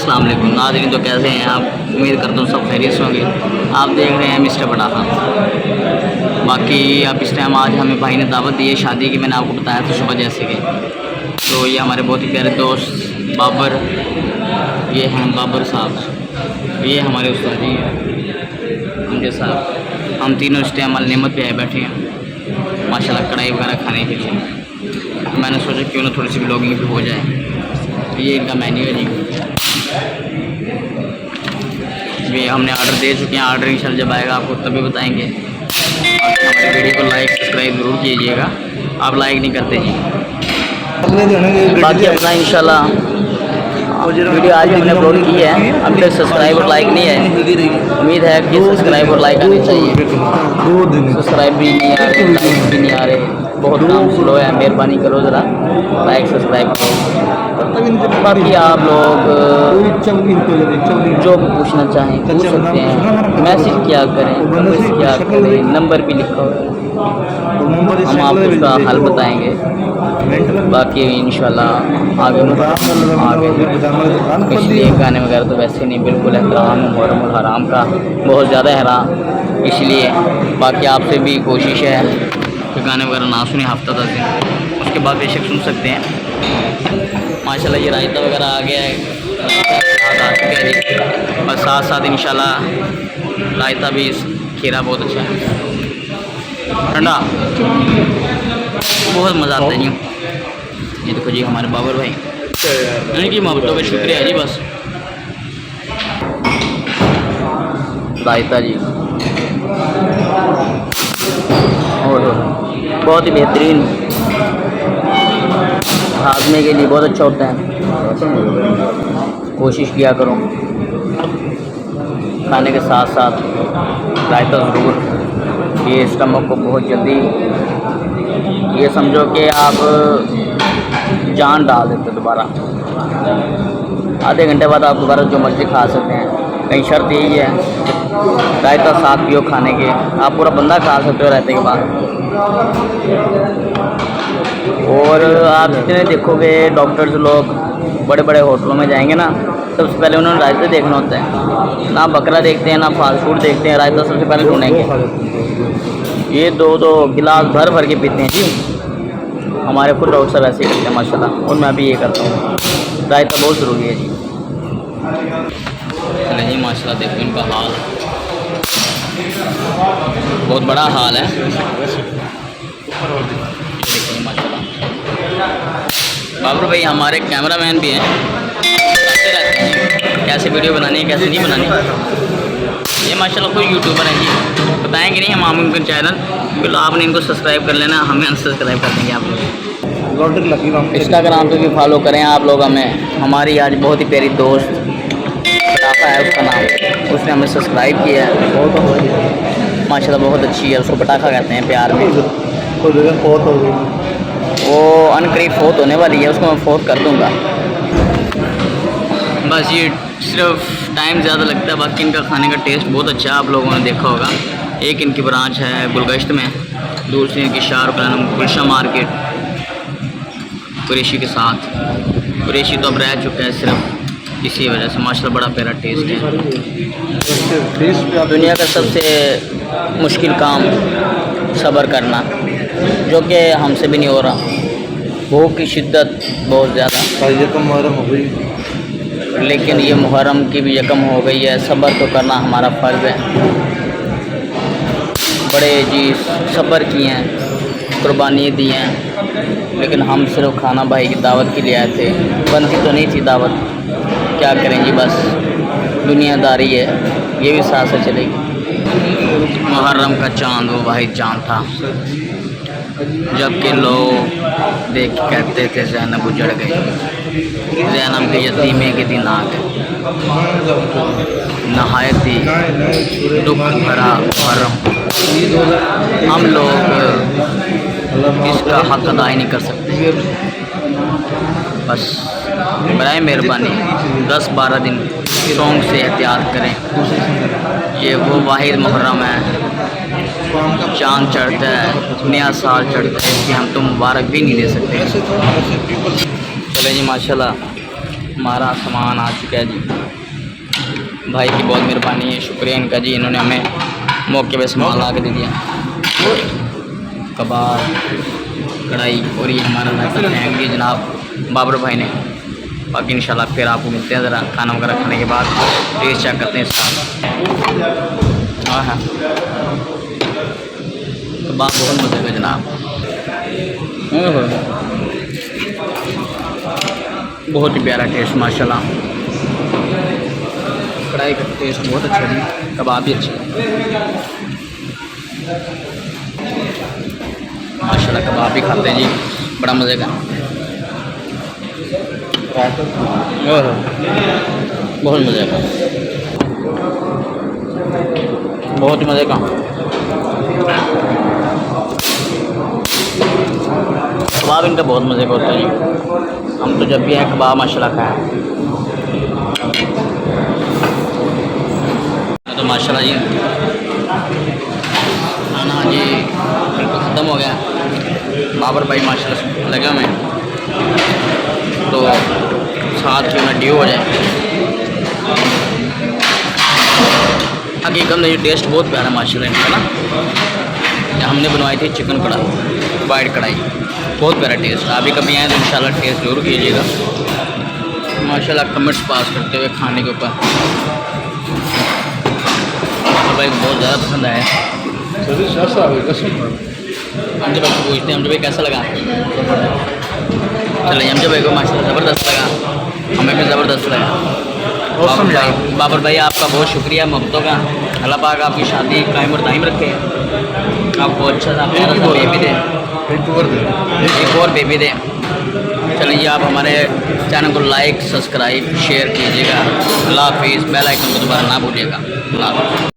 अस्सलाम वालेकुम नाज़रीन। तो कैसे हैं आप? उम्मीद करता हूँ सब खैरियत होंगे। आप देख रहे हैं मिस्टर पटाखा। बाकी अब इस टाइम आज हमें भाई ने दावत दी है शादी की। मैंने आपको बताया था सुबह जैसे कि। तो ये हमारे बहुत ही प्यारे दोस्त बाबर, ये हैं बाबर साहब, ये हमारे उस्ताद जी हैं उनके साथ। हम तीनों इस टाइम नेमत पे आए बैठे हैं माशाल्लाह कढ़ाई वगैरह खाने के लिए। तो मैंने सोचा क्यों ना थोड़ी सी ब्लॉगिंग भी हो जाए। ये इनका मेन्यू है जी। ये हमने ऑर्डर दे चुके हैं। ऑर्डर इंशाल्लाह जब आएगा आपको तभी बताएंगे। हमारे वीडियो को लाइक सब्सक्राइब ज़रूर कीजिएगा। आप लाइक नहीं करते जी। बाकी अपना इंशाल्लाह वीडियो आज हमने अपलोड की है। अभी तक सब्सक्राइब और लाइक नहीं है। उम्मीद है कि सब्सक्राइब और लाइक आने चाहिए। सब्सक्राइब भी नहीं आ रहे, लाइक भी नहीं आ रहे, बहुत काम स्लो है। मेहरबानी करो ज़रा लाइक सब्सक्राइब करो। बाकी आप लोग जो भी पूछना चाहें पूछ सकते हैं। मैसेज क्या करें, कमेंट्स क्या करें, नंबर भी लिखा हुआ है, हम आपको उसका हल बताएंगे। बाकी इंशाल्लाह आगे इसलिए गाने वगैरह तो वैसे नहीं, बिल्कुल एहतराम मुहर्रम और हराम का बहुत ज़्यादा एहतराम, इसलिए बाकी आपसे भी कोशिश है कि गाने वगैरह ना सुने हफ्ता 10 दिन, उसके बाद बेशक सुन सकते हैं। माशाल्लाह ये रायता वगैरह आ गया है, आ चुका है जी। और साथ साथ इंशाल्लाह रायता भी खीरा बहुत अच्छा है, ठंडा बहुत मज़ा आता है जी। ये देखो जी हमारे बाबर भाई, इनकी मोहब्बतों का शुक्रिया है जी। बस रायता जी और बहुत ही बेहतरीन, हाजमे के लिए बहुत अच्छा होता है। कोशिश किया करो खाने के साथ साथ रायता ज़रूर, ये स्टमक को बहुत जल्दी, ये समझो कि आप जान डाल देते दोबारा। आधे घंटे बाद आप दोबारा जो मर्ज़ी खा सकते हैं। कहीं शर्त यही है रायता साथ पियो खाने के, आप पूरा बंदा खा सकते हो रायते के बाद। और आप जितने देखोगे डॉक्टर्स लोग बड़े बड़े होटलों में जाएंगे ना, सबसे पहले उन्होंने रायता देखना होता है। ना बकरा देखते हैं ना फास्ट फूड देखते हैं, रायता सबसे पहले ढूंढेंगे। ये दो गिलास भर भर के पीते हैं जी। हमारे खुद डॉक्टर साहब ऐसे करते हैं माशाल्लाह, और मैं भी ये करता हूँ। रायता बहुत ज़रूरी है जी। चले जी माशाल्लाह देखो इनका हाल, बहुत बड़ा हाल है। देखिए माशाल्लाह बाबर भाई हमारे कैमरामैन भी हैं, कैसे वीडियो बनानी है कैसे नहीं बनानी। ये माशाल्लाह कोई यूट्यूबर है जी, बताएंगे नहीं हम उनका चैनल, बिल्कुल आपने इनको सब्सक्राइब कर लेना, हमें अनसब्सक्राइब कर देंगे आप लोग। इंस्टाग्राम पे भी फॉलो करें आप लोग हमें। हमारी आज बहुत ही प्यारी दोस्त पटाखा है उसका नाम, उसने हमें सब्सक्राइब किया है माशाल्लाह, बहुत अच्छी है। उसको पटाखा कहते हैं प्यार में। वो अनकरीब फोत होने वाली है, उसको मैं फोत कर दूँगा। बस ये सिर्फ टाइम ज़्यादा लगता है, बाकी इनका खाने का टेस्ट बहुत अच्छा है। आप लोगों ने देखा होगा, एक इनकी ब्रांच है गुलगश्त में, दूसरी इनकी शाहरुख गुलशन मार्केट कुरैशी के साथ। कुरैशी तो अब रह चुका है सिर्फ इसी वजह से। माशाल्लाह बड़ा प्यारा टेस्ट है। दुनिया का सबसे मुश्किल काम सब्र करना, जो कि हमसे भी नहीं हो रहा। भूख की शिद्दत बहुत ज़्यादा, लेकिन ये मुहर्रम की भी यकम हो गई है। सब्र तो करना हमारा फ़र्ज़ है। बड़े जी सब्र किए हैं, कुर्बानी दी हैं, लेकिन हम सिर्फ खाना भाई की दावत के लिए आए थे। बनती तो नहीं थी दावत, क्या करें जी, बस दुनियादारी है, ये भी साथ से चलेगी। मुहर्रम का चाँद वो भाई चाँद था, जबकि लोग देख के कहते थे ज़ैनब उजड़ गई, ज़ैनब के यतीमे के दिन आ गए। नहायत ही दुख भरा मुहर्रम, हम लोग इसका हक अदा ही नहीं कर सकते। बस बराए मेहरबानी 10-12 दिन सौंग से एहतियात करें। ये वो वाहिद मुहर्रम है, चाँद चढ़ता है, नया साल चढ़ता है, इसकी हम तो मुबारक भी नहीं दे सकते। चले जी माशाल्लाह हमारा सामान आ चुका है जी। भाई की बहुत मेहरबानी है, शुक्रिया इनका जी, इन्होंने हमें मौके पे सामान ला के दे दिया। कबाब, कढ़ाई और ये हमारा लाइक फैमिली जनाब बाबर भाई ने। बाकी इंशाल्लाह फिर आपको मिलते हैं ज़रा खाना वगैरह खाने के बाद, टेस्ट चेक करते हैं इसका। हाँ कबाब बहुत मज़े का जनाब, बहुत ही प्यारा टेस्ट माशाल्लाह। कढ़ाई का टेस्ट बहुत अच्छा है, कबाब भी अच्छे माशाल्लाह। कबाब भी खाते हैं जी, बड़ा मज़े का, बहुत मज़े का, बहुत ही मज़े का। कबाब इनका बहुत मज़े का होता है जी। हम तो जब भी हैं कबाब माशाल्लाह खाएं तो माशाल्लाह जी। खाना जी बिल्कुल ख़त्म हो गया। बाबर भाई माशाल्लाह लगे हुए हैं, तो साथ क्यों ना ड्यू हो जाए। हकीकत में ये टेस्ट बहुत प्यारा माशाल्लाह इनका ना। हमने बनवाई थी चिकन कढ़ाई, वाइट कढ़ाई, बहुत प्यारा टेस्ट। आप भी कभी आए तो इंशाल्लाह टेस्ट ज़रूर कीजिएगा माशाल्लाह। कमेंट्स पास करते हुए खाने के ऊपर भाई बहुत ज़्यादा पसंद आया। हमजे भाई पूछते हैं, हमजे भाई कैसा लगा? चलिए हमजे भाई को माशाल्लाह ज़बरदस्त लगा, हमें भी ज़बरदस्त लगा। बाबर भाई आपका बहुत शुक्रिया मोहब्बतों का। अल्लाह पाक आपकी शादी कायम और दायम रखे, आपको अच्छा सा प्यारा सा बेबी दे, एक और बेबी दे। चलिए आप हमारे चैनल को लाइक सब्सक्राइब शेयर कीजिएगा। अल्लाह हाफिज़। बेल आइकन को दोबारा ना भूलिएगा। अल्लाह हाफिज़।